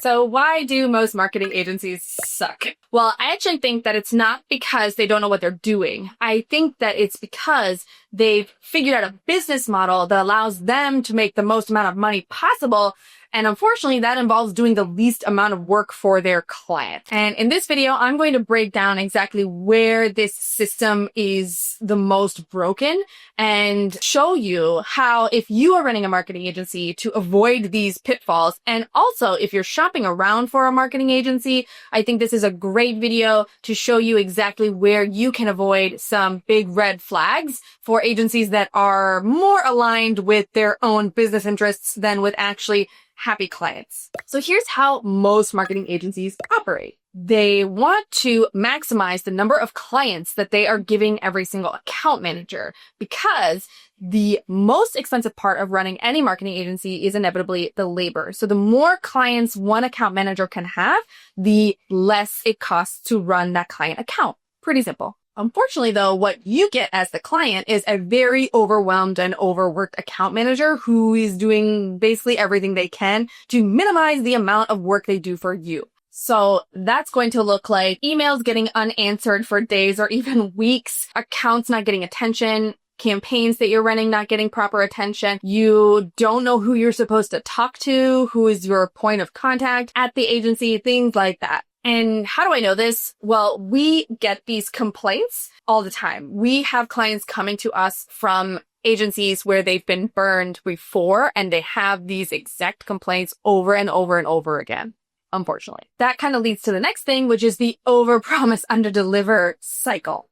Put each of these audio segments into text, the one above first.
So why do most marketing agencies suck? Well, I actually think that it's not because they don't know what they're doing. I think that it's because they've figured out a business model that allows them to make the most amount of money possible. And unfortunately, that involves doing the least amount of work for their client. And in this video, I'm going to break down exactly where this system is the most broken and show you how, if you are running a marketing agency, to avoid these pitfalls. And also, if you're shopping around for a marketing agency, I think this is a great video to show you exactly where you can avoid some big red flags for agencies that are more aligned with their own business interests than with actually happy clients. So here's how most marketing agencies operate. They want to maximize the number of clients that they are giving every single account manager, because the most expensive part of running any marketing agency is inevitably the labor. So the more clients one account manager can have, the less it costs to run that client account. Pretty simple. Unfortunately, though, what you get as the client is a very overwhelmed and overworked account manager who is doing basically everything they can to minimize the amount of work they do for you. So that's going to look like emails getting unanswered for days or even weeks, accounts not getting attention, campaigns that you're running not getting proper attention. You don't know who you're supposed to talk to, who is your point of contact at the agency, things like that. And how do I know this? Well, we get these complaints all the time. We have clients coming to us from agencies where they've been burned before, and they have these exact complaints over and over and over again, unfortunately. That kind of leads to the next thing, which is the overpromise, underdeliver cycle.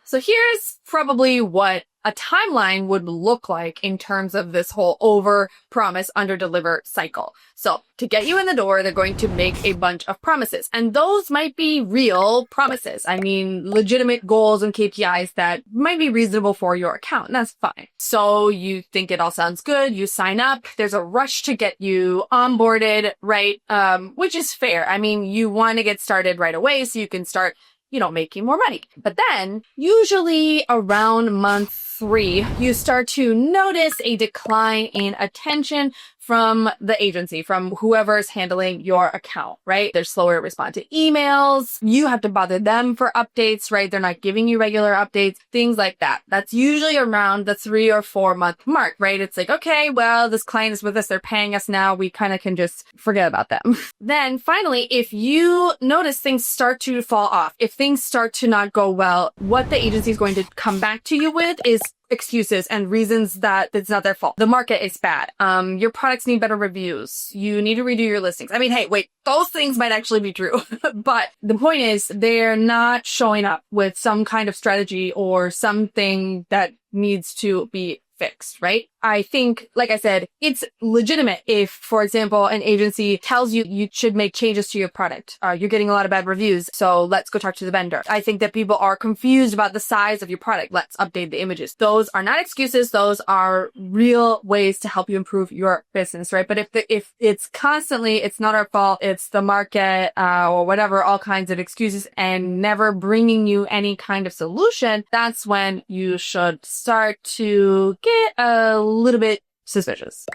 So here's probably what a timeline would look like in terms of this whole over-promise, under-deliver cycle. So to get you in the door, they're going to make a bunch of promises. And those might be real promises. I mean, legitimate goals and KPIs that might be reasonable for your account. And that's fine. So you think it all sounds good. You sign up. There's a rush to get you onboarded, right? Which is fair. I mean, you want to get started right away so you can start making more money. But then usually around month 3, you start to notice a decline in attention from the agency, from whoever's handling your account, right? They're slower to respond to emails. You have to bother them for updates, right? They're not giving you regular updates, things like that. That's usually around the 3 or 4 month mark, right? It's like, okay, well, this client is with us. They're paying us now. We kind of can just forget about them. Then finally, if you notice things start to fall off, if things start to not go well, what the agency is going to come back to you with is excuses and reasons that it's not their fault. The market is bad. Your products need better reviews. You need to redo your listings. I mean, hey, wait, those things might actually be true. But the point is, they're not showing up with some kind of strategy or something that needs to be fixed, right? I think, like I said, it's legitimate if, for example, an agency tells you you should make changes to your product. You're getting a lot of bad reviews, so let's go talk to the vendor. I think that people are confused about the size of your product. Let's update the images. Those are not excuses. Those are real ways to help you improve your business, right? But if it's constantly, it's not our fault, it's the market, or whatever, all kinds of excuses, and never bringing you any kind of solution, that's when you should start to get a little bit suspicious.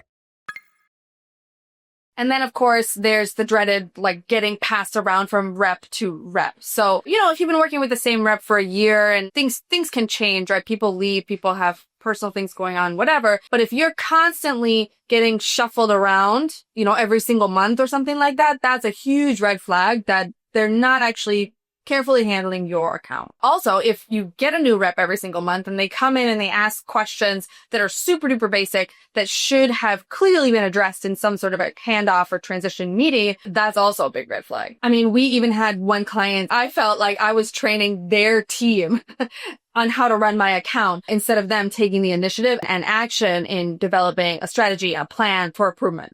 And then, of course, there's the dreaded, getting passed around from rep to rep. So, if you've been working with the same rep for a year and things can change, right? People leave, people have personal things going on, whatever. But if you're constantly getting shuffled around, every single month or something like that, that's a huge red flag that they're not actually carefully handling your account. Also, if you get a new rep every single month and they come in and they ask questions that are super duper basic that should have clearly been addressed in some sort of a handoff or transition meeting, that's also a big red flag. I mean, we even had one client, I felt like I was training their team on how to run my account instead of them taking the initiative and action in developing a strategy, a plan for improvement.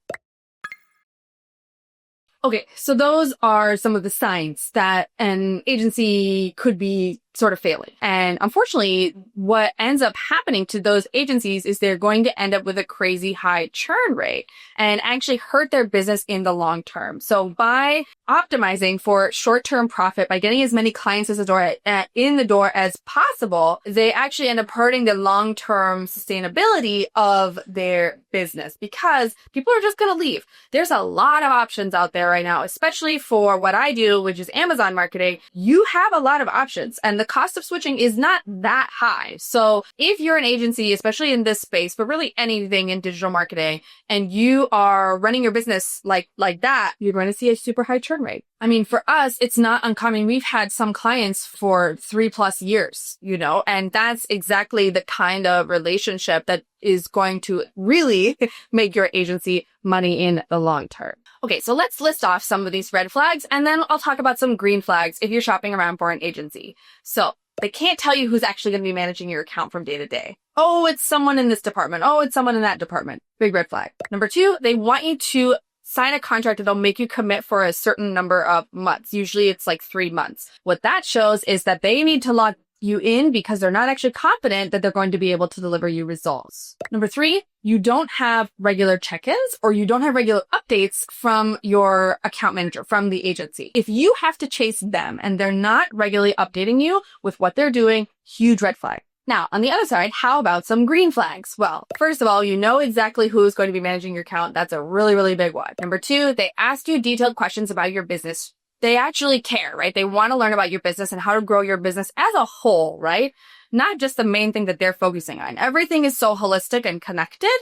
Okay, so those are some of the signs that an agency could be sort of failing. And unfortunately, what ends up happening to those agencies is they're going to end up with a crazy high churn rate and actually hurt their business in the long term. So by optimizing for short-term profit, by getting as many clients in the door as possible, they actually end up hurting the long-term sustainability of their business because people are just going to leave. There's a lot of options out there right now, especially for what I do, which is Amazon marketing. You have a lot of options and the cost of switching is not that high. So if you're an agency, especially in this space, but really anything in digital marketing, and you are running your business like that, you're going to see a super high churn rate. I mean, for us, it's not uncommon. We've had some clients for 3+ years, and that's exactly the kind of relationship that is going to really make your agency money in the long term. Okay, so let's list off some of these red flags, and then I'll talk about some green flags if you're shopping around for an agency. So they can't tell you who's actually going to be managing your account from day to day. Oh, it's someone in this department. Oh, it's someone in that department. Big red flag. Number 2, they want you to sign a contract that'll make you commit for a certain number of months. Usually it's like 3 months. What that shows is that they need to lock you in because they're not actually confident that they're going to be able to deliver you results. Number 3, you don't have regular check-ins or you don't have regular updates from your account manager, from the agency. If you have to chase them and they're not regularly updating you with what they're doing, huge red flag. Now, on the other side, how about some green flags? Well, first of all, you know exactly who's going to be managing your account. That's a really, really big one. Number 2, they ask you detailed questions about your business. They actually care, right? They want to learn about your business and how to grow your business as a whole, right? Not just the main thing that they're focusing on. Everything is so holistic and connected.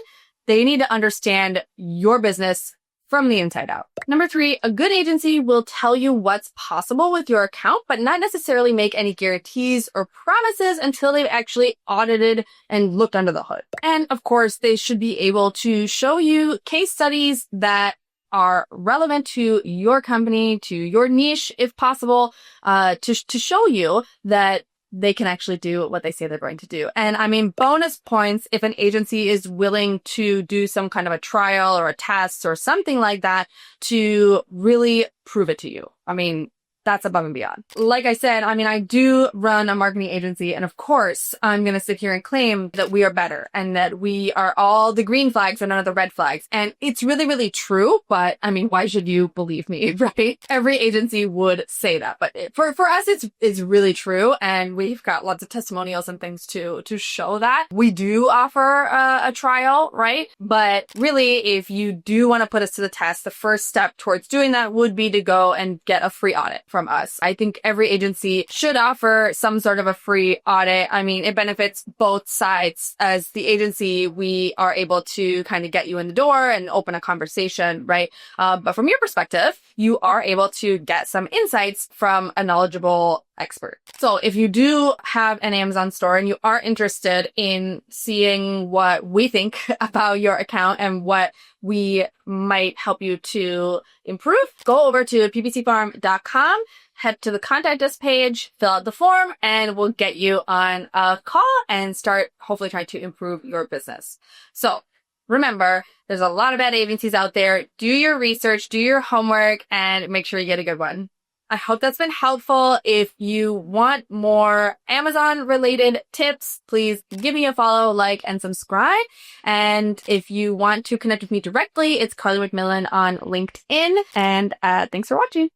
They need to understand your business from the inside out. Number 3, a good agency will tell you what's possible with your account, but not necessarily make any guarantees or promises until they've actually audited and looked under the hood. And of course, they should be able to show you case studies that are relevant to your company, to your niche, if possible, to show you that they can actually do what they say they're going to do. And I mean, bonus points if an agency is willing to do some kind of a trial or a test or something like that to really prove it to you. I mean, that's above and beyond. Like I said, I mean, I do run a marketing agency, and of course, I'm going to sit here and claim that we are better and that we are all the green flags and none of the red flags. And it's really, really true. But I mean, why should you believe me, right? Every agency would say that, but for us, it's really true. And we've got lots of testimonials and things to show that. We do offer a trial, right? But really, if you do want to put us to the test, the first step towards doing that would be to go and get a free audit from us. I think every agency should offer some sort of a free audit. I mean, it benefits both sides. As the agency, we are able to kind of get you in the door and open a conversation, right? But from your perspective, you are able to get some insights from a knowledgeable expert. So if you do have an Amazon store and you are interested in seeing what we think about your account and what we might help you to improve, go over to ppcfarm.com, head to the contact us page, fill out the form, and we'll get you on a call and start hopefully trying to improve your business. So remember, there's a lot of bad agencies out there. Do your research, do your homework, and make sure you get a good one. I hope that's been helpful. If you want more Amazon related tips, please give me a follow, like, and subscribe. And if you want to connect with me directly, it's Carly McMillan on LinkedIn. And thanks for watching.